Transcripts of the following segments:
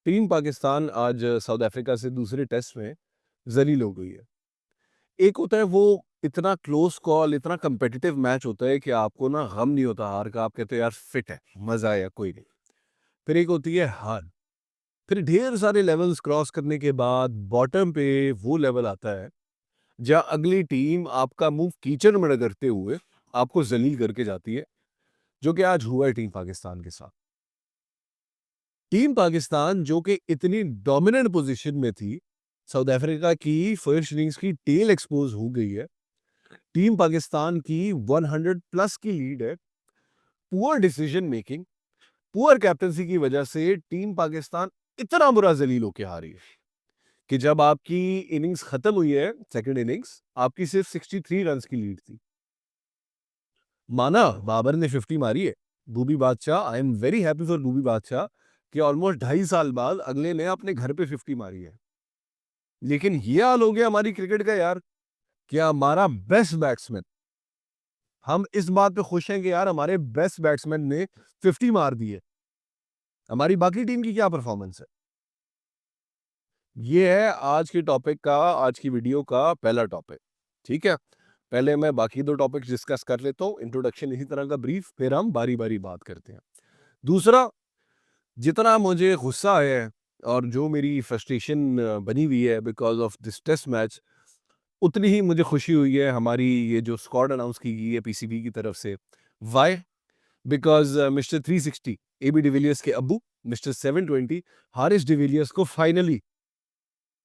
Team Pakistan आज south Africa से दूसरे टेस्ट में जलील हो गई है। एक होता है वो इतना क्लोज कॉल, इतना कंपेटिटिव मैच होता है कि आपको ना गम नहीं होता हार का, आप कहते हो यार फिट है, मजा आया, कोई नहीं। फिर एक होती है हार। फिर ढेर सारे लेवल्स क्रॉस करने के बाद बॉटम पे वो लेवल आता है जहां अगली टीम आपका मुंह कीचड़ में रगड़ते हुए आपको जलील करके जाती है, जो कि आज हुआ है टीम पाकिस्तान के साथ। टीम पाकिस्तान जो कि इतनी डोमिनेंट पोजीशन में थी, साउथ अफ्रीका की फर्स्ट इनिंग्स की टेल एक्सपोज हो गई है। टीम पाकिस्तान की 100 प्लस की लीड है। Poor decision making, poor captaincy की वजह से टीम पाकिस्तान इतना बुरा जलील होके हारी है कि जब आपकी इनिंग्स खत्म हुई है, सेकंड इनिंग्स, आपकी सिर्फ 63 रन की लीड थी। माना बाबर ने 50 मारी है, बूबी बादशाह, आई am very happy for booby बादशाह कि ऑलमोस्ट 2.5 साल बाद अगले ने अपने घर पे 50 मारी है। लेकिन ये हाल हो गया हमारी क्रिकेट का यार, क्या हमारा बेस्ट बैट्समैन, हम इस बात पे खुश हैं कि यार हमारे बेस्ट बैट्समैन ने 50 मार दी है। हमारी बाकी टीम की क्या परफॉर्मेंस है? ये है आज के टॉपिक का, आज की वीडियो का पहला टॉपिक। ठीक है, पहले मैं बाकी दो टॉपिक्स डिस्कस कर लेता हूँ, इंट्रोडक्शन इसी तरह का ब्रीफ, फिर हम बारी बारी बात करते हैं। दूसरा, जितना मुझे गुस्सा है और जो मेरी फ्रस्ट्रेशन बनी हुई है because of this test match, उतनी ही मुझे खुशी हुई है हमारी ये जो स्क्वाड अनाउंस की गई है पीसीबी की तरफ से। Why? Because mister 360 AB de Villiers के अब्बू, मिस्टर 720 हारिस डिविलियर्स को फाइनली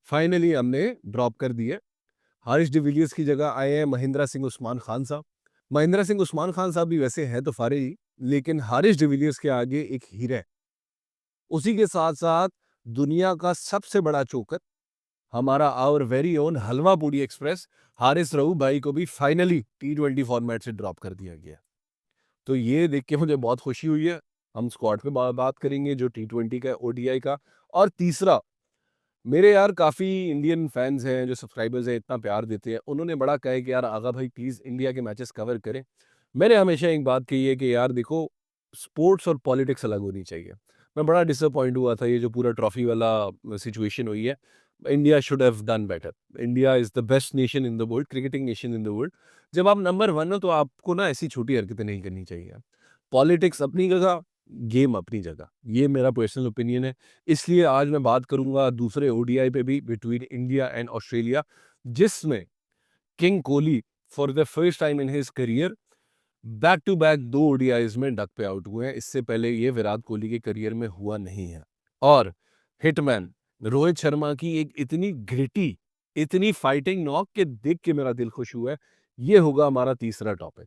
फाइनली हमने ड्रॉप कर दिया। हारिस डिविलियर्स की जगह आए हैं महेंद्र सिंह उस्मान खान साहब। महेंद्र सिंह उस्मान खान साहब भी वैसे हैं तो फारे ही, लेकिन हारिस डिविलियर्स के आगे एक हीरा है। उसी के साथ साथ दुनिया का सबसे बड़ा चोकर, हमारा our very own halwa puri express Haris Rauf भाई को भी फाइनली T20 फॉर्मेट से ड्रॉप कर दिया गया। तो ये देख के मुझे बहुत खुशी हुई है। हम स्क्वाड पे बात करेंगे जो T20 का, ओडीआई का। और तीसरा, मेरे यार काफ़ी इंडियन फैंस हैं जो सब्सक्राइबर्स हैं, इतना प्यार देते हैं, उन्होंने बड़ा कहा है कि यार आगा भाई प्लीज़ इंडिया के मैचेस कवर करें। मैंने हमेशा एक बात कही है कि यार देखो, स्पोर्ट्स और पॉलिटिक्स अलग होनी चाहिए। मैं बड़ा डिसअपॉइंट हुआ था ये जो पूरा ट्रॉफी वाला सिचुएशन हुई है। India should have done better. India is the best nation in the world, cricketing nation in the world. जब आप नंबर 1 हो तो आपको ना ऐसी छोटी हरकतें नहीं करनी चाहिए। पॉलिटिक्स अपनी जगह, गेम अपनी जगह। ये मेरा पर्सनल ओपिनियन है। इसलिए आज मैं बात करूँगा दूसरे ओडीआई पे भी, बिटवीन इंडिया एंड ऑस्ट्रेलिया, जिसमें king Kohli for the first time in his career back to back 2 ODIs में डक पे आउट हुए हैं। इससे पहले ये विराट कोहली के करियर में हुआ नहीं है। और हिटमैन रोहित शर्मा की एक इतनी ग्रिटी, इतनी फाइटिंग नॉक के देख के मेरा दिल खुश हुआ है। ये होगा हमारा तीसरा टॉपिक।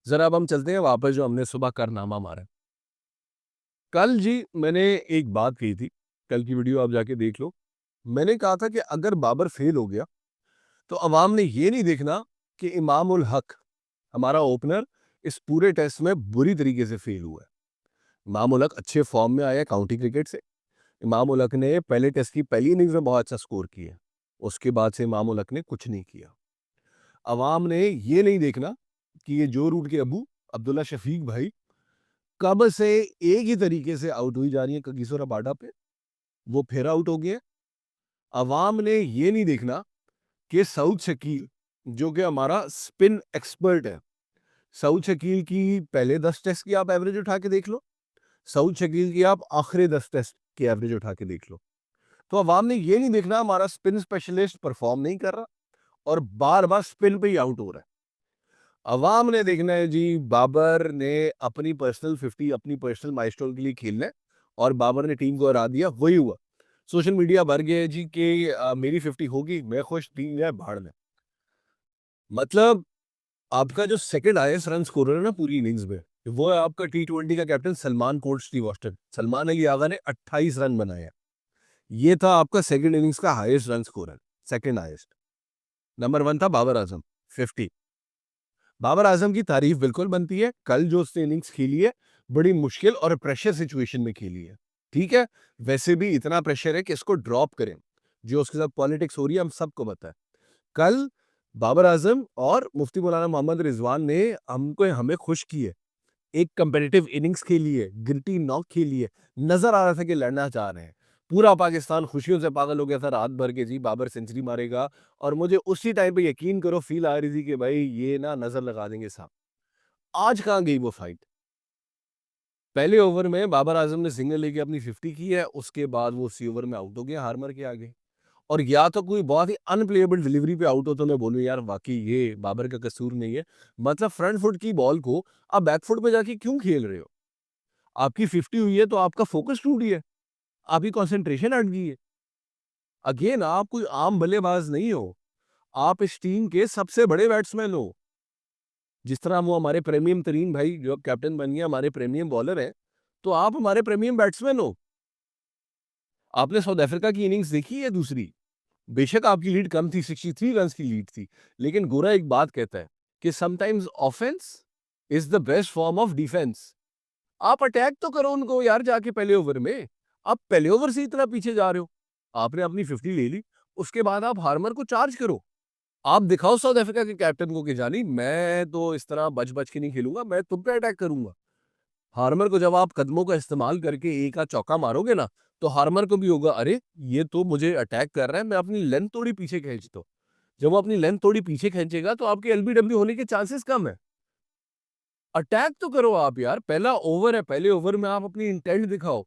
जरा अब हम चलते हैं वापस जो हमने सुबह कारनामा मारा। कल जी मैंने एक बात कही थी, कल की वीडियो आप जाके देख लो। मैंने कहा था कि अगर बाबर फेल हो गया तो अवाम ने ये नहीं देखना कि इमाम उल हक, हमारा ओपनर, इस पूरे टेस्ट में बुरी तरीके से फेल हुआ है। इमाम उल हक अच्छे फॉर्म में आया काउंटी क्रिकेट से। इमाम उल हक ने पहले टेस्ट की पहली इनिंग्स में बहुत अच्छा स्कोर किया। उसके बाद से इमाम उल हक ने कुछ नहीं किया। अवाम ने ये नहीं देखना कि ये जो रूट के अबू अब्दुल्ला शफीक भाई कब से एक ही तरीके से आउट हुई जा रही है कगिसो रबाडा पे, वो फिर आउट हो गया। अवाम ने ये नहीं देखना कि सऊद शकील, जो कि हमारा स्पिन एक्सपर्ट है, सऊद शकील की पहले 10 टेस्ट की आप एवरेज उठा के देख लो, सऊद शकील की आप आखिरी 10 टेस्ट की एवरेज उठा के देख लो। तो अवाम ने ये नहीं देखना हमारा स्पिन स्पेशलिस्ट परफॉर्म नहीं कर रहा और बार बार स्पिन पे ही आउट हो रहा है। अवाम ने देखना है जी, बाबर ने अपनी पर्सनल 50, अपनी पर्सनल माइलस्टोन के लिए खेलना है और बाबर ने टीम को हरा दिया, वही हुआ। सोशल मीडिया भर गया है जी कि मेरी 50 होगी, मैं खुश, टीम जाए भाड़ में। मतलब आपका जो सेकंड हाईएस्ट रन स्कोरर है ना पूरी इनिंग्स में, वो है आपका T20 का कैप्टन सलमान कोट श्रीवास्तव। सलमान अली आगा ने 28 रन बनाए हैं। ये था आपका सेकंड इनिंग्स का highest run scorer, second highest. Number 1 था बाबर आजम, 50। बाबर आजम की तारीफ बिल्कुल बनती है। कल जो उसने इनिंग्स खेली है, बड़ी मुश्किल और प्रेशर सिचुएशन में खेली है। ठीक है, वैसे भी इतना प्रेशर है कि इसको ड्रॉप करें। जो उसके साथ पॉलिटिक्स हो रही है हम सबको पता है। कल बाबर आजम और मुफ्ती मौलाना मोहम्मद रिजवान ने हमें खुश किए। एक कंपेटिटिव इनिंग्स खेली है, गिरटी नॉक खेली है, नजर आ रहा था कि लड़ना चाह रहे हैं। पूरा पाकिस्तान खुशियों से पागल हो गया था रात भर के जी बाबर सेंचुरी मारेगा, और मुझे उसी टाइम पे यकीन करो फील आ रही थी कि भाई ये ना नजर लगा देंगे साहब। आज कहाँ गई वो फाइट। पहले ओवर में बाबर आजम ने सिंगल लेके अपनी 50 की है, उसके बाद वो उसी ओवर में आउट हो गया हार मार के आगे। और या तो कोई बहुत ही अनप्लेएबल डिलीवरी पे आउट हो तो मैं बोलूं यार वाकई ये बाबर का कसूर नहीं है। मतलब फ्रंट फुट की बॉल को आप बैक फुट पे जाके क्यों खेल रहे हो। आपकी 50 हुई है तो आपका फोकस टूट गया है, आपकी कंसंट्रेशन हट गई है। अगेन आप कोई आम बल्लेबाज नहीं हो, आप इस टीम के सबसे बड़े बैट्समैन हो। जिस तरह वो हमारे प्रीमियम तरीन भाई जो अब कैप्टन बन गया, हमारे प्रीमियम बॉलर हैं, तो आप हमारे प्रीमियम बैट्समैन हो। आपने साउथ अफ्रीका की इनिंग्स देखी है दूसरी, बेशक आपकी लीड कम थी, 63 रन्स की लीड थी, लेकिन गोरा एक बात कहता है कि sometimes offence is the best form of defence. आप अटैक तो करो उनको यार जाके पहले ओवर में। आप पहले ओवर से इतना पीछे जा रहे हो, आपने अपनी 50 ले ली, उसके बाद आप हार्मर को चार्ज करो। आप दिखाओ साउथ अफ्रीका के कैप्टन को कि जानी मैं तो इस तरह बच बच के नहीं खेलूंगा, मैं तुम पे अटैक करूंगा। हार्मर को जब आप कदमों का इस्तेमाल करके एक आध चौका मारोगे ना, तो हार्मर को भी होगा अरे ये तो मुझे अटैक कर रहा है, मैं अपनी लेंथ थोड़ी पीछे खींचता हूं। जब वो अपनी लेंथ थोड़ी पीछे खींचेगा तो आपके एलबीडब्ल्यू होने के चांसेस कम है। अटैक तो करो आप यार, पहला ओवर है, पहले ओवर में आप अपनी इंटेंट दिखाओ।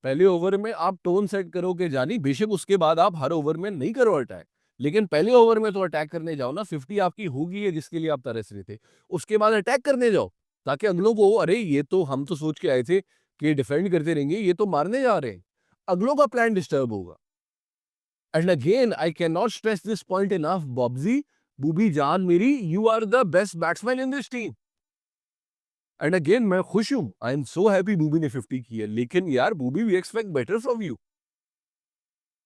पहले ओवर में आप टोन सेट करो कि जानी बेशक उसके बाद आप हर ओवर में नहीं करो अटैक, लेकिन पहले ओवर में तो अटैक करने जाओ ना। 50 आपकी होगी है जिसके लिए आप तरस रहे थे, उसके बाद अटैक करने जाओ, ताकि अगलों को अरे ये तो हम तो सोच के आए थे कि डिफेंड करते रहेंगे, ये तो मारने जा रहे हैं। अगलों का प्लान डिस्टर्ब होगा। And again I can not stress this point enough Bobji, Boobi जान मेरी, you are the best batsman in this team. And again मैं खुश हूं, I am so happy Boobi ने 50 की है, लेकिन यार Boobi we expect better from you.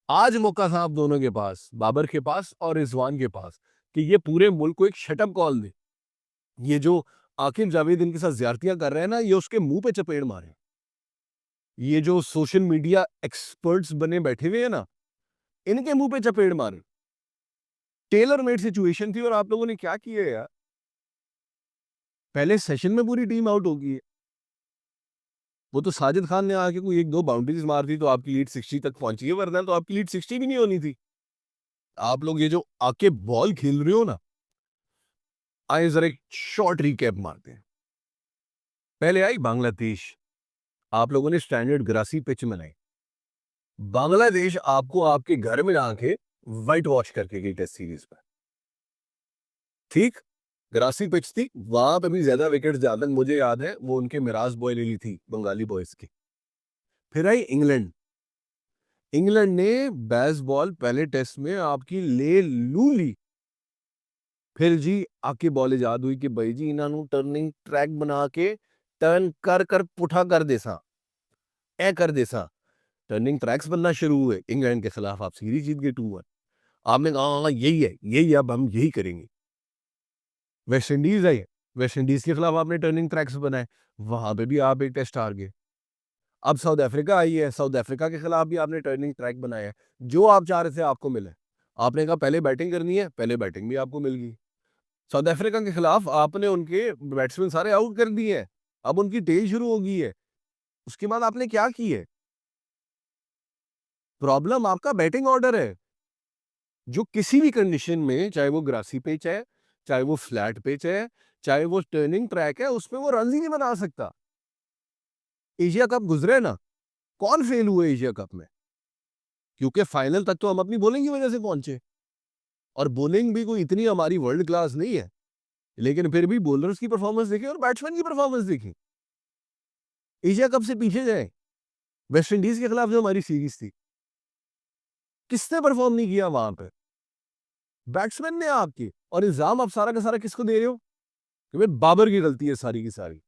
आज मौका था आप दोनों के पास, बाबर के पास और रिजवान के पास, कि ये पूरे मुल्क को एक शटअप कॉल दे। ये जो आकिब जावेद इनके साथ ज्यादतियां कर रहे हैं ना, ये उसके मुंह पे चपेड़ मारे। ये जो सोशल मीडिया एक्सपर्ट्स बने बैठे हुए हैं ना, इनके मुंह पे चपेड़ मारे। टेलर मेड सिचुएशन थी और आप लोगों ने क्या किया यार। पहले सेशन में पूरी टीम आउट हो गई है। वो तो साजिद खान ने आके कोई एक दो बाउंड्रीज मार दी तो आपकी लीड 60 तक पहुंची है, वरना तो आपकी लीड 60 भी नहीं होनी थी। आप लोग ये जो आके बॉल खेल रहे हो ना, आए जरा एक शॉर्ट रिकैप मारते हैं। पहले आई बांग्लादेश, आप लोगों ने स्टैंडर्ड ग्रासी पिच बनाई। बांग्लादेश आपको आपके घर में आके व्हाइट वॉश करके गई टेस्ट सीरीज में। ठीक, ग्रासी पिच थी, वहां पे भी ज्यादा विकेट ज्यादा मुझे याद है वो उनके मिराज बॉय ले ली थी बंगाली बॉयज की। फिर आई इंग्लैंड, इंग्लैंड ने बेस बॉल पहले टेस्ट में आपकी ले लू ली। फिर जी आके बॉल याद हुई कि भाई जी इन्होंने टर्निंग ट्रैक बना के टर्न कर कर पुठा कर देसा, ए कर देसा। टर्निंग ट्रैक्स बनना शुरू हुए इंग्लैंड के खिलाफ, आप सीरीज जीत गए 2-1। आपने कहा हाँ यही है, यही अब हम यही करेंगे। वेस्ट इंडीज आई, वेस्ट इंडीज के खिलाफ आपने टर्निंग ट्रैक्स बनाए, वहां पे भी आप एक टेस्ट हार गए। अब साउथ अफ्रीका आई है, साउथ अफ्रीका के खिलाफ भी आपने टर्निंग ट्रैक बनाया है। जो आप चाह रहे थे आपको मिले, आपने कहा पहले बैटिंग करनी है, पहले बैटिंग भी आपको मिल गई। साउथ अफ्रीका के खिलाफ आपने उनके बैट्समैन सारे आउट कर दिए हैं, अब उनकी टेल शुरू हो गई है। उसके बाद आपने क्या की है। प्रॉब्लम आपका बैटिंग ऑर्डर है, जो किसी भी कंडीशन में, चाहे वो ग्रासी पिच है, चाहे वो फ्लैट पिच है, चाहे वो टर्निंग ट्रैक है, उसमें वो रन ही नहीं बना सकता। एशिया कप गुजरे ना, कौन फेल हुए एशिया कप में, क्योंकि फाइनल तक तो हम अपनी बॉलिंग की वजह से पहुंचे, और बॉलिंग भी कोई इतनी हमारी वर्ल्ड क्लास नहीं है, लेकिन फिर भी बॉलर्स की परफॉर्मेंस देखी और बैट्समैन की परफॉर्मेंस देखी। एशिया कप से पीछे जाए, वेस्ट इंडीज के खिलाफ जो हमारी सीरीज थी, किसने परफॉर्म नहीं किया वहां पे, बैट्समैन ने आपकी। और इल्जाम आप सारा का सारा किसको दे रहे हो कि भाई बाबर की गलती है सारी की सारी।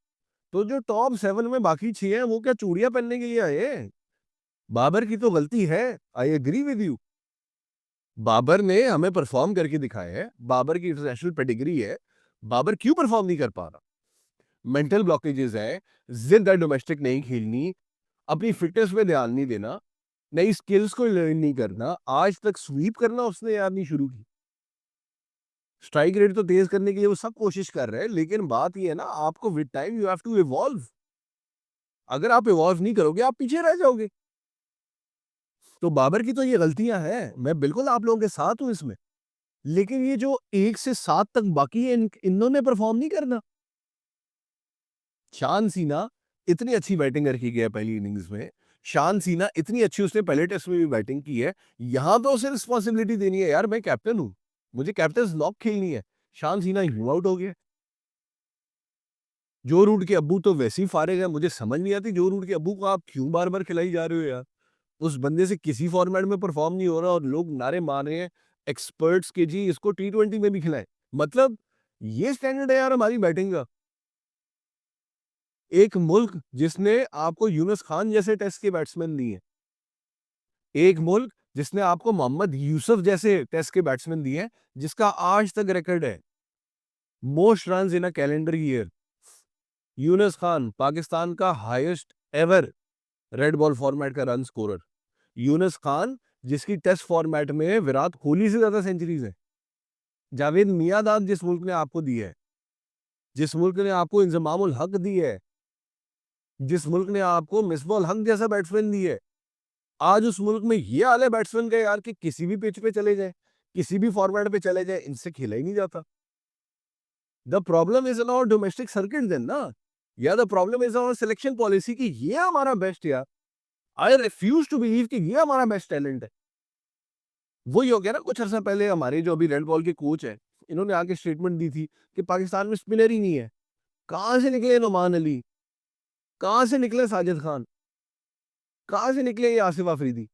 तो जो टॉप 7 में बाकी 6 हैं वो क्या चूड़ियां पहनने के लिए आए हैं। बाबर की तो गलती है, I agree with you. Babar ने हमें परफॉर्म करके दिखाया है, बाबर की इंटरनेशनल पेडिग्री है, बाबर क्यों परफॉर्म नहीं कर पा रहा। मेंटल ब्लॉकेजेस है, जिद है डोमेस्टिक नहीं खेलनी, अपनी फिटनेस पे ध्यान नहीं देना, नई स्किल्स को लर्न नहीं करना। आज तक स्वीप करना उसने याद नहीं शुरू की। स्ट्राइक रेट तो तेज करने के लिए वो सब कोशिश कर रहे हैं, लेकिन बात ये है ना, आपको with time you have to evolve. अगर आप इवॉल्व नहीं करोगे आप पीछे रह जाओगे। तो बाबर की तो ये गलतियां हैं, मैं बिल्कुल आप लोगों के साथ हूं इसमें। लेकिन ये जो 1 से 7 तक बाकी है इन्होंने परफॉर्म नहीं करना। शान सीना इतनी अच्छी बैटिंग करके गया पहली इनिंग्स में। शान सीना इतनी अच्छी उसने पहले टेस्ट में भी बैटिंग की है। यहां तो उसे रिस्पॉन्सिबिलिटी देनी है यार, मैं कैप्टन हूं, मुझे कैप्टन लॉक खेलनी है। शान सीना यूं आउट हो गया। जो रूट के अब्बू तो वैसे ही फारिग है, मुझे समझ नहीं आती जो रूट के अब्बू को आप क्यों बार बार खिलाई जा रहे हो यार। उस बंदे से किसी फॉर्मेट में परफॉर्म नहीं हो रहा और लोग नारे मार रहे हैं एक्सपर्ट्स के, जी इसको T20 में भी खिलाएं। मतलब ये स्टैंडर्ड है यार हमारी बैटिंग का। एक मुल्क जिसने आपको यूनुस खान जैसे टेस्ट के बैट्समैन दिए, एक मुल्क जिसने आपको मोहम्मद यूसुफ जैसे टेस्ट के बैट्समैन दिए हैं, जिसका आज तक रिकॉर्ड है most runs in a calendar year. Younus Khan Pakistan का highest ever red ball format का रन स्कोरर। यूनुस खान जिसकी टेस्ट फॉर्मेट में विराट कोहली से ज्यादा सेंचुरीज है। जावेद मियांदाद जिस मुल्क ने आपको दी है, जिस मुल्क ने आपको इंजमामुल हक दी है, जिस मुल्क ने आपको मिसबाह उल हक जैसा बैट्समैन दी है, आज उस मुल्क में ये आले बैट्समैन का यार कि किसी भी पिच पे चले जाए, किसी भी फॉर्मेट पे चले जाए, इनसे खेला ही नहीं जाता। The problem is not domestic circuit then ना, या the problem is our selection policy कि ये हमारा बेस्ट यार। आई रिफ्यूज टू बिलीव कि ये हमारा बेस्ट टैलेंट है। वही हो गया ना, कुछ अर्सा पहले हमारे जो अभी रेड बॉल के कोच है, इन्होंने आके स्टेटमेंट दी थी कि पाकिस्तान में स्पिनर ही नहीं है। कहां से निकले नुमान अली, कहां से निकले साजिद खान, कहां से निकले ये आसिफ अफरीदी।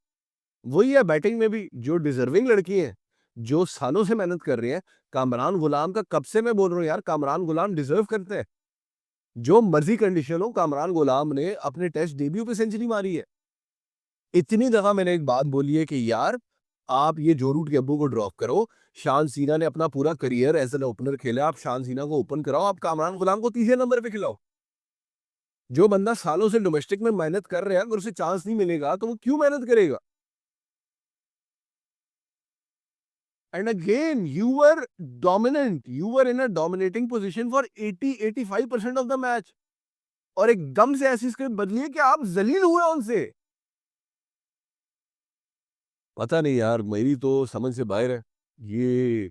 वही है बैटिंग में भी, जो डिजर्विंग लड़की हैं, जो सालों से मेहनत कर रही हैं। कामरान गुलाम का कब से मैं बोल रहा हूँ यार, कामरान गुलाम डिजर्व करते हैं। जो मर्जी कंडीशन हो, कामरान गुलाम ने अपने टेस्ट डेब्यू पे सेंचुरी मारी है। इतनी दफा मैंने एक बात बोली है कि यार आप ये जो रूट के अब्बू को ड्रॉप करो। शान सीना ने अपना पूरा करियर एज एन ओपनर खेला, आप शान सीना को ओपन कराओ, आप कामरान गुलाम को तीसरे नंबर पे खिलाओ। जो बंदा सालों से डोमेस्टिक में मेहनत कर रहा है, अगर उसे चांस नहीं मिलेगा तो वो क्यों मेहनत करेगा। And again, you were dominant. You were in a dominating position for 80-85% of the match. और एकदम से ऐसी स्क्रिप्ट बदली है कि आप जलील हुए उनसे। पता नहीं यार, मेरी तो समझ से बाहर है। ये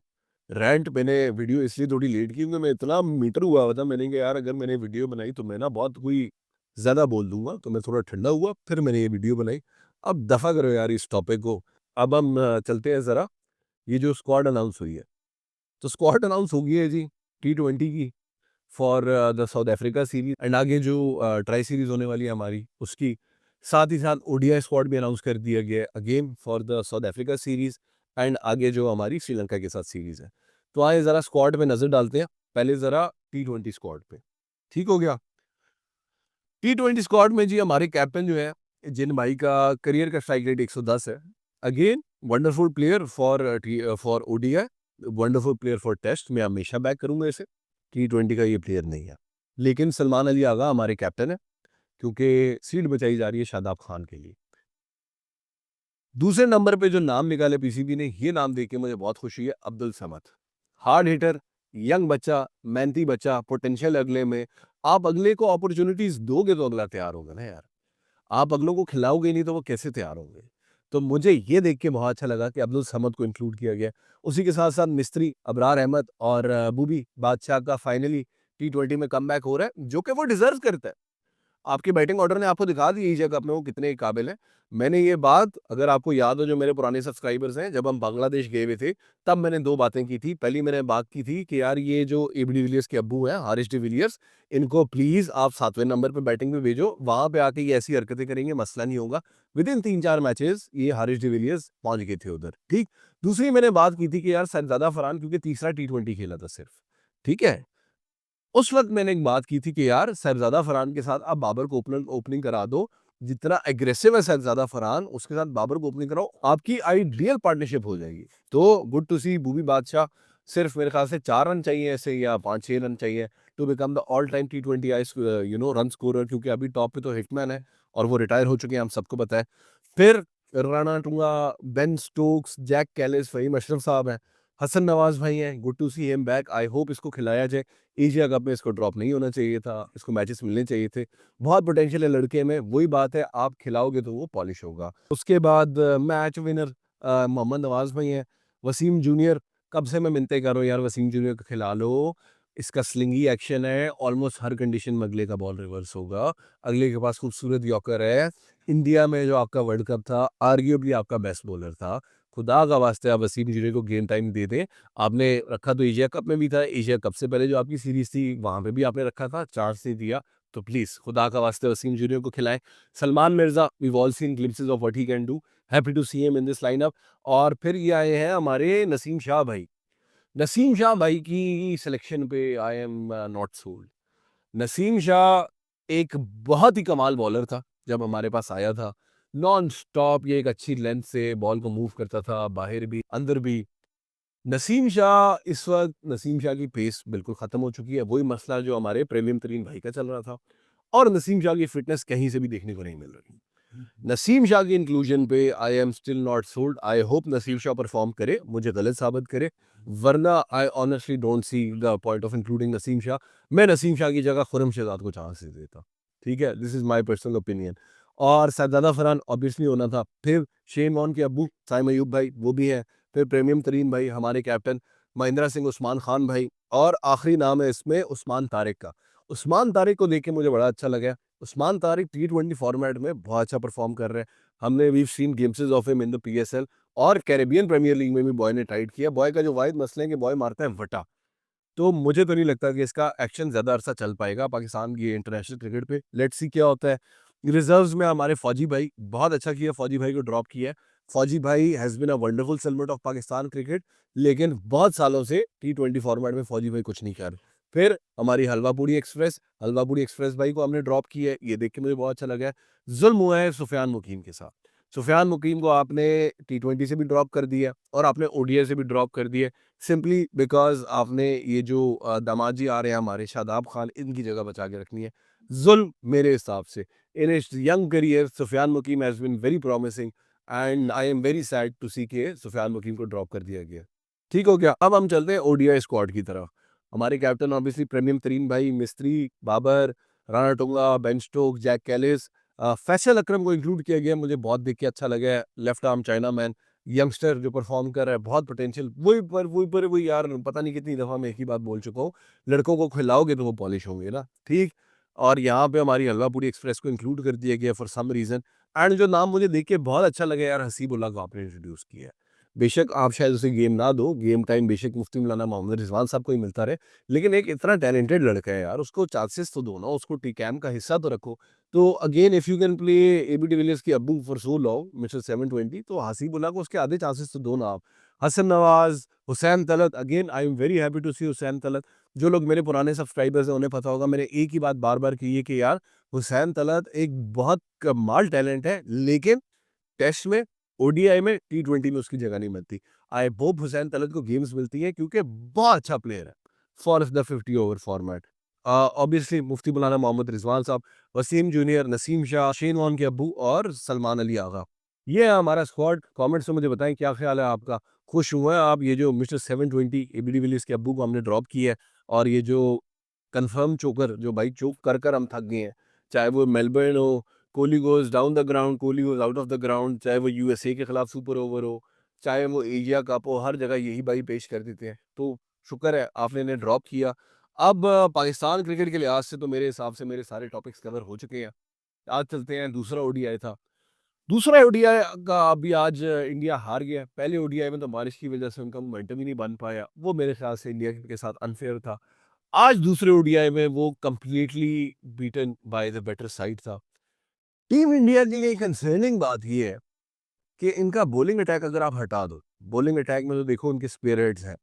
रैंट मैंने वीडियो इसलिए थोड़ी लेट की क्योंकि मैं इतना मीटर हुआ था। मैंने कहा यार अगर मैंने वीडियो बनाई तो मैं ना बहुत कोई ज्यादा बोल दूंगा, तो मैं थोड़ा ठंडा हुआ फिर मैंने ये वीडियो बनाई। अब दफा करो यार इस टॉपिक को। अब हम चलते हैं जरा, ये जो स्क्वाड अनाउंस हुई है, तो स्क्वाड अनाउंस हो गई है जी T20 की for the south Africa series and आगे जो ट्राई सीरीज होने वाली है हमारी उसकी। साथ ही साथ ओडीआई स्क्वाड भी अनाउंस कर दिया गया है again for the south Africa series and आगे जो हमारी श्रीलंका के साथ सीरीज है। तो आए जरा स्क्वाड पे नजर डालते हैं, पहले जरा T20 स्क्वाड पे। ठीक हो गया। T20 स्क्वाड में जी हमारे कैप्टन जो है, जिन भाई का करियर का स्ट्राइक रेट 110 है। Again wonderful player for for ODI, wonderful player for test. मैं हमेशा बैक करूंगा इसे। T20 का ये प्लेयर नहीं है, लेकिन सलमान अली आगा हमारे कैप्टन है क्योंकि सीट बचाई जा रही है शादाब खान के लिए। दूसरे नंबर पे जो नाम निकाले पीसीबी ने, ये नाम देख के मुझे बहुत खुशी है, Abdul Samad. Hard hitter, young बच्चा, मेहनती बच्चा, पोटेंशियल अगले में। आप अगले को अपॉर्चुनिटीज दोगे तो अगला तैयार होगा ना यार। आप अगलों को खिलाओगे नहीं तो वो कैसे तैयार होंगे। तो मुझे ये देख के बहुत अच्छा लगा कि अब्दुल समद को इंक्लूड किया गया। उसी के साथ साथ मिस्त्री अबरार अहमद और बूबी बादशाह का फाइनली T20 में कमबैक हो रहा है, जो कि वो डिजर्व करता है। आपकी बैटिंग ऑर्डर ने आपको दिखा दी एशिया कप में वो कितने काबिल है। मैंने ये बात, अगर आपको याद हो, जो मेरे पुराने सब्सक्राइबर्स हैं, जब हम बांग्लादेश गए हुए थे तब मैंने दो बातें की थी। पहली मैंने बात की थी कि यार ये जो एबी डिविलियर्स के अब्बू हैं हारिस डिविलियर्स, इनको प्लीज आप 7वें नंबर पे बैटिंग पे भेजो। वहां पे आके ये ऐसी हरकतें करेंगे मसला नहीं होगा। विद इन 3-4 मैचेस ये हारिस डिविलियर्स पहुंच गए थे उधर। ठीक। दूसरी मैंने बात की थी कि यार साहिबजादा फरहान क्योंकि तीसरा T20 खेला था सिर्फ। ठीक है। उस वक्त मैंने एक बात की थी कि यार साहिबजादा फरहान के साथ आप बाबर को ओपनिंग करा दो। जितना एग्रेसिव है साहिबजादा फरहान, उसके साथ बाबर को ओपनिंग कराओ, आपकी आइडियल पार्टनरशिप हो जाएगी। तो गुड टू सी बूबी बादशाह। सिर्फ मेरे ख्याल से 4 रन चाहिए ऐसे, या 5-6 रन चाहिए to become the all time T20 run scorer, क्योंकि अभी टॉप पे तो हिटमैन है और वो रिटायर हो चुके हैं, हम सबको पता है। फिर Ranatunga, Ben Stokes, Jacques Kallis, Faheem Ashraf साहब हैं। हसन नवाज भाई हैं, good to see him back. I hope इसको खिलाया जाए। एशिया कप में इसको ड्रॉप नहीं होना चाहिए था, इसको मैचेस मिलने चाहिए थे। बहुत पोटेंशियल है लड़के में, वही बात है आप खिलाओगे तो वो पॉलिश होगा। उसके बाद मैच विनर मोहम्मद नवाज भाई हैं। वसीम जूनियर, कब से मैं मिन्नतें कर रहा हूँ यार वसीम जूनियर को खिला लो। इसका स्लिंगी एक्शन है, ऑलमोस्ट हर कंडीशन में अगले का बॉल रिवर्स होगा। अगले के पास खूबसूरत यॉर्कर है। इंडिया में जो आपका वर्ल्ड कप था, आर्ग्यूबली आपका बेस्ट बॉलर था। खुदा का वास्ते आप वसीम जूनियर को गेम टाइम दे दें। आपने रखा तो एशिया कप में भी था, एशिया कप से पहले जो आपकी सीरीज थी वहां पे भी आपने रखा था, चांस नहीं दिया। तो प्लीज खुदा का वास्ते वसीम जूनियर को खिलाएं। Salman Mirza, we all seen glimpses of what he can do. Happy to see him in this lineup. और फिर ये आए हैं हमारे नसीम शाह भाई। नसीम शाह भाई की सिलेक्शन पे I am not sold. Naseem Shah एक बहुत ही कमाल बॉलर था जब हमारे पास आया था। नॉन स्टॉप ये एक अच्छी लेंथ से बॉल को मूव करता था, बाहर भी अंदर भी। नसीम शाह इस वक्त, नसीम शाह की पेस बिल्कुल खत्म हो चुकी है। वही मसला जो हमारे प्रेमियम तरीन भाई का चल रहा था। और नसीम शाह की फिटनेस कहीं से भी देखने को नहीं मिल रही। नसीम शाह की इंक्लूजन पे I am still not sold. I hope Naseem Shah perform करे, मुझे गलत साबित करे, वरना I honestly don't see the point of including Naseem Shah. मैं नसीम शाह की जगह खुरम शहजाद को चांस दे देता। ठीक है, this is my personal opinion. और सादादा फरहान ऑब्वियसली होना था। फिर शेन वॉन के अब्बू साइम अयूब भाई वो भी हैं। फिर प्रीमियम तरीन भाई हमारे कैप्टन महेंद्र सिंह उस्मान खान भाई। और आखिरी नाम है इसमें उस्मान तारिक का। उस्मान तारिक को देख के मुझे बड़ा अच्छा लगा। उस्मान तारिक T20 फॉर्मेट में बहुत अच्छा परफॉर्म कर रहे हैं। हमने we seen glimpses of him in the PSL। और कैरेबियन प्रीमियर लीग में भी बॉय ने टाइट किया। बॉय का जो वाहिद मसला है कि बॉय मारता है वटा। तो मुझे तो नहीं लगता कि इसका एक्शन ज़्यादा अरसा चल पाएगा पाकिस्तान की इंटरनेशनल क्रिकेट पे। लेट्स सी क्या होता है। रिजर्व्स में हमारे फौजी भाई बहुत अच्छा किया, फौजी भाई को ड्रॉप किया है। फौजी भाई has been a wonderful segment of Pakistan cricket. लेकिन बहुत सालों से T20 फॉर्मेट में फौजी भाई कुछ नहीं कर रहे। फिर हमारी हलवा पूड़ी एक्सप्रेस भाई को हमने ड्रॉप किया है, ये देख के मुझे बहुत अच्छा लगा है। जुल्म हुआ है सुफियान मुकीम के साथ। सुफियान मुकीम को आपने T20 से भी ड्रॉप कर दिया और आपने ODI से भी ड्रॉप कर दिया, सिंपली बिकॉज आपने ये जो दामाद जी आ रहे हैं हमारे शादाब खान, इनकी जगह बचा के रखनी है। जुल्म मेरे हिसाब से। In his young career Sufiyan Muqeem has been very promising. And I am very sad to see के सुफियान मुकीम को ड्रॉप कर दिया गया। ठीक हो गया। अब हम चलते हैं ODI स्क्वाड की तरफ। हमारे कैप्टन ऑब्वियसली प्रीमियम तरीन भाई मिस्त्री, Babar, Ranatunga, Ben Stokes, Jacques Kallis. Faisal Akram को इंक्लूड किया गया, मुझे बहुत देख के अच्छा लगा है। Left arm China man, youngster जो परफॉर्म कर रहा है, बहुत पोटेंशियल। वही यार, पता नहीं कितनी दफ़ा मैं एक ही बात बोल चुका हूँ। लड़कों को खिलाओगे तो वो पॉलिश होंगे ना, ठीक। और यहाँ पे हमारी हलवा पूरी एक्सप्रेस को इंक्लूड कर दिया गया फॉर सम रीज़न। एंड जो नाम मुझे देख के बहुत अच्छा लगा यार, हसीबुल्लाह को आपने इंट्रोड्यूस किया है। बेशक आप शायद उसे गेम ना दो, गेम टाइम बेशक मुफ्ती मौलाना मोहम्मद रिजवान साहब को ही मिलता रहे। लेकिन एक इतना टैलेंटेड लड़का है यार, उसको चांसेस तो दो ना, उसको टी कैम का हिस्सा तो रखो। तो again if you can play AB de Villiers की अब्बू फॉर सो लॉन्ग मिस्टर 720, तो हसीबुल्लाह को उसके आधे चांसेस तो दो ना आप। Hasan Nawaz, Hussain Talat, again I am very happy to see Hussain Talat. जो लोग मेरे पुराने सब्सक्राइबर्स हैं उन्हें पता होगा, मैंने एक ही बात बार-बार की है कि यार हुसैन तलत एक बहुत कमाल टैलेंट है, लेकिन टेस्ट में, ODI में, T20 में उसकी जगह नहीं मिलती। आई होप हुसैन तलत को गेम्स मिलती हैं क्योंकि बहुत अच्छा प्लेयर है for the 50 over format. Obviously Mufti Maulana Mohammad Rizwan साहब, Waseem junior, Naseem Shah, Shane Warne के अब्बू और सलमान अली आगा। ये है हमारा स्क्वाड। कमेंट्स में मुझे बताएं क्या ख्याल है आपका। खुश हुए हैं आप ये जो मिस्टर 720 AB डिविलियर्स के अब्बू को हमने ड्रॉप किया है। और ये जो कंफर्म चोकर जो भाई चोक कर कर हम थक गए हैं, चाहे वो मेलबर्न हो, Kohli goes down the ground, Kohli goes out of the ground, चाहे वो USA के खिलाफ सुपर ओवर हो, चाहे वो एशिया कप हो, हर जगह यही भाई पेश कर देते हैं। तो शुक्र है आपने इन्हें ड्रॉप किया। अब पाकिस्तान क्रिकेट के लिहाज से तो मेरे हिसाब से मेरे सारे टॉपिक्स कवर हो चुके हैं। आज चलते हैं, दूसरा ODI था। दूसरा ODI का अभी आज इंडिया हार गया। पहले ODI में तो बारिश की वजह से उनका मोमेंटम ही नहीं बन पाया। वो मेरे ख्याल से इंडिया के साथ अनफेयर था। आज दूसरे ODI में वो completely beaten by the better side था। टीम इंडिया के लिए कंसर्निंग बात ये है कि इनका बॉलिंग अटैक अगर आप हटा दो, बॉलिंग अटैक में तो देखो उनके स्पिरिट्स हैं।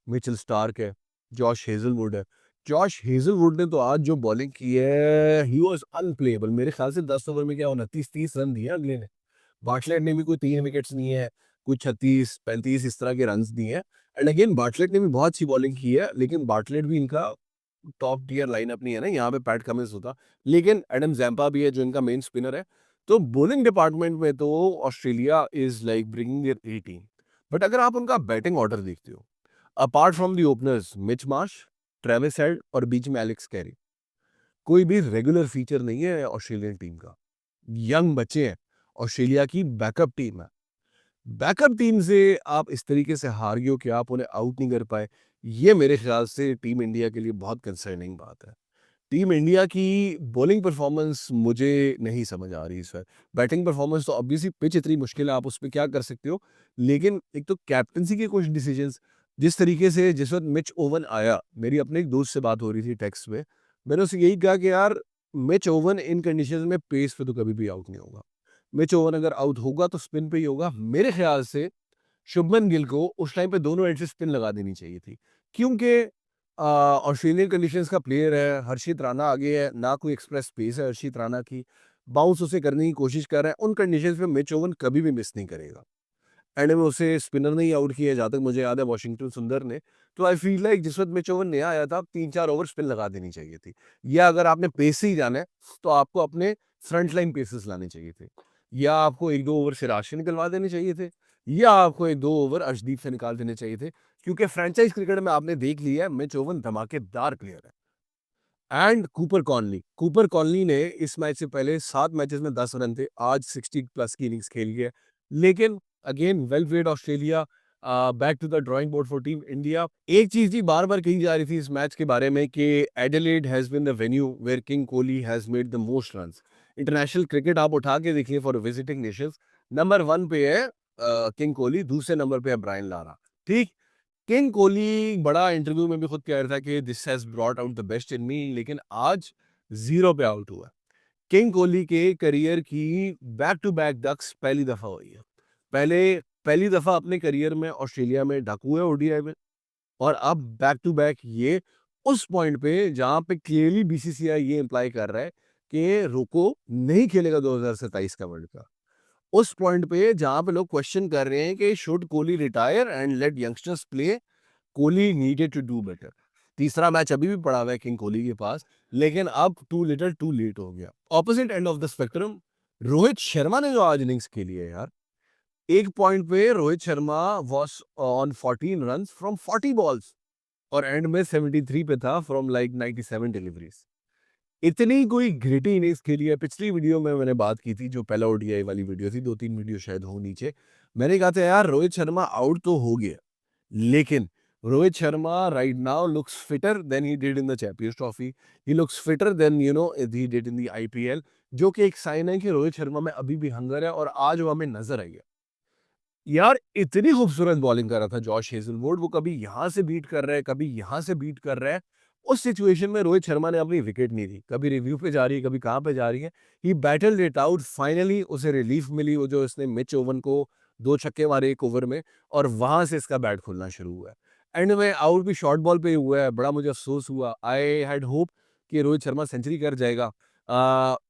मिचेल स्टार्क है, जॉश हेजलवुड है। जॉश हेजलवुड ने तो आज जो बॉलिंग की है, ही वाज अनप्लेएबल। मेरे ख्याल से 10 ओवर में क्या 29-30 रन दिए अगले ने। बार्टलेट ने भी कोई 3 विकेट्स लिए हैं, कोई 36-35 इस तरह के रन्स दिए हैं। एंड अगेन बार्टलेट ने भी बहुत अच्छी बॉलिंग की है, लेकिन बार्टलेट भी इनका टॉप टियर लाइनअप नहीं है ना, यहाँ पे पैट कमिंस होता। लेकिन एडम जैम्पा भी है जो इनका मेन स्पिनर है। तो बॉलिंग डिपार्टमेंट में तो Australia is like bringing their A team. But अगर आप उनका बैटिंग ऑर्डर देखते हो, apart from the openers Mitch Marsh, Travis head और बीच में एलेक्स कैरी, कोई भी रेगुलर फीचर नहीं है ऑस्ट्रेलियन टीम का। यंग बच्चे हैं, ऑस्ट्रेलिया की बैकअप टीम है। बैकअप टीम से आप इस तरीके से हार गए हो कि आप उन्हें आउट नहीं कर पाए, ये मेरे ख्याल से टीम इंडिया के लिए बहुत कंसर्निंग बात है। टीम इंडिया की बॉलिंग परफॉर्मेंस मुझे नहीं समझ आ रही इस वक्त। बैटिंग परफॉर्मेंस तो ऑब्वियसली पिच इतनी मुश्किल है, आप उस पर क्या कर सकते हो, लेकिन एक तो कैप्टनसी के कुछ डिसीजंस, जिस तरीके से जिस वक्त मिच ओवन आया, मेरी अपने एक दोस्त से बात हो रही थी टेक्स्ट में, मैंने उसे यही कहा कि यार मिच ओवन इन कंडीशंस में पेस पे तो कभी भी आउट नहीं होगा। मिच ओवन अगर आउट होगा तो स्पिन पे ही होगा। मेरे ख्याल से शुभमन गिल को उस टाइम पे दोनों एंड से स्पिन लगा देनी चाहिए थी, क्योंकि ऑस्ट्रेलियन कंडीशंस का प्लेयर है, हर्षित राणा आगे है, ना कोई एक्सप्रेस पेस है हर्षित राणा की, बाउंस उसे करने की कोशिश कर रहे हैं, उन कंडीशंस में मिच ओवन कभी भी मिस नहीं करेगा। एंड में उसे स्पिनर ने ही आउट किया है, जहाँ तक मुझे याद है, वॉशिंगटन सुंदर ने। तो आई फील लाइक जिस वक्त मिच ओवन नया आया था, 3-4 ओवर स्पिन लगा देनी चाहिए थी, या अगर आपने पेस से ही जाना है तो आपको अपने फ्रंट लाइन पेसेस लाने चाहिए थे, या आपको 1-2 ओवर सिराज से निकलवा देने चाहिए थे, या आपको 1-2 ओवर अर्शदीप से निकाल देने चाहिए थे, क्योंकि फ्रेंचाइज क्रिकेट में आपने देख लिया है मिच ओवन धमाकेदार प्लेयर है। एंड कूपर कॉनली ने इस मैच से पहले 7 मैचेस में 10 रन थे, आज 60 प्लस की इनिंग्स खेली है। लेकिन again well played Australia, back to the drawing board for team India. एक चीज ही बार बार कही जा रही थी इस मैच के बारे में कि Adelaide has been the venue where king Kohli has made the most runs. International cricket आप उठा के देखिए फॉर विजिटिंग नेशंस, नंबर 1 पे है किंग कोहली, दूसरे नंबर पे है ब्रायन लारा। ठीक, किंग कोहली बड़ा इंटरव्यू में भी खुद कह रहा था कि this has brought out the best in me, लेकिन आज 0 पे आउट हुआ। किंग कोहली के करियर की बैक टू बैक डक्स पहली दफा हुई है। पहले पहली दफा अपने करियर में ऑस्ट्रेलिया में डक हुए ओडीआई में, और अब बैक टू बैक ये उस पॉइंट पे जहां पे क्लियरली बीसीसीआई ये इंप्लाई कर रहा है कि रोको नहीं खेलेगा 2027 का वर्ल्ड कप। उस पॉइंट पे जहां पे लोग क्वेश्चन कर रहे हैं कि should Kohli retire and let youngsters play, Kohli needed to do better. तीसरा मैच अभी भी पड़ा हुआ है किंग कोहली के पास, लेकिन अब टू लिटिल टू लेट हो गया। Opposite end of the spectrum, Rohit Sharma ने जो आज इनिंग्स खेली है यार, एक पॉइंट पे Rohit Sharma was on 14 runs from 40 balls, और एंड में 73 पे था फ्रॉम लाइक 97 डिलीवरीज। इतनी कोई ग्रिटी इनिंग्स खेली है। पिछली वीडियो में मैंने बात की थी, जो पहला ओडीआई वाली वीडियो थी, 2-3 वीडियो शायद हो नीचे, मैंने कहा था यार रोहित शर्मा आउट तो हो गया, लेकिन Rohit Sharma right now looks fitter than he did in the Champions Trophy. He looks fitter than he did in the IPL, जो कि एक साइन है कि रोहित शर्मा में अभी भी हंगर है, और आज वो हमें नजर आई है। यार इतनी खूबसूरत बॉलिंग कर रहा था जॉश हेजलवुड, वो कभी यहाँ से बीट कर रहा है, कभी यहाँ से बीट कर रहा है। उस सिचुएशन में रोहित शर्मा ने अपनी विकेट नहीं दी, कभी रिव्यू पे जा रही है, कभी कहाँ पे जा रही है। ही बैटल्ड इट आउट, फाइनली उसे रिलीफ मिली, वो जो इसने मिच ओवन को 2 छक्के मारे एक ओवर में, और वहां से इसका बैट खुलना शुरू हुआ है। एंड में आउट भी शॉर्ट बॉल पे ही हुआ है, बड़ा मुझे अफसोस हुआ। आई हैड होप कि रोहित शर्मा सेंचुरी कर जाएगा।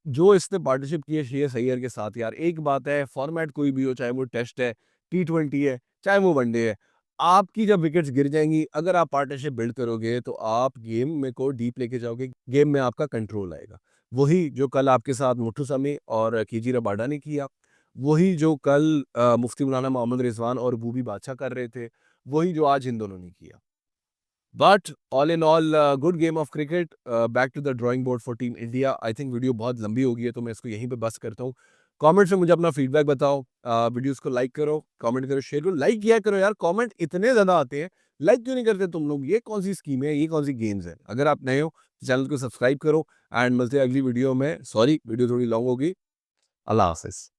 जो इसने पार्टनरशिप की है श्रेयस अय्यर के साथ, यार एक बात है, फॉर्मेट कोई भी हो, चाहे वो टेस्ट है, T20 है, चाहे वो वनडे है, आपकी जब विकेट्स गिर जाएंगी, अगर आप पार्टनरशिप बिल्ड करोगे तो आप गेम में को डीप लेके जाओगे, गेम में आपका कंट्रोल आएगा। वही जो कल आपके साथ मुथुसमी और कीजी रबाडा ने किया, वही जो कल मुफ्ती मौलाना मोहम्मद रिजवान और बूबी बादशाह कर रहे थे, वही जो आज इन दोनों ने किया। But all in all good game of cricket, back to the drawing board for team India. I think video बहुत लंबी हो गई है, तो मैं इसको यहीं पे बस करता हूँ। कमेंट्स में मुझे अपना फीडबैक बताओ, वीडियोस को लाइक करो, कमेंट करो, शेयर करो। लाइक किया करो यार, कमेंट इतने ज़्यादा आते हैं, लाइक क्यों नहीं करते तुम लोग? ये कौन सी स्कीम है, ये कौन सी गेम्स है? अगर आप नए हो चैनल को सब्सक्राइब करो, एंड मिलते हैं अगली वीडियो में। सॉरी वीडियो थोड़ी लॉन्ग होगी। अल्लाह हाफिज़।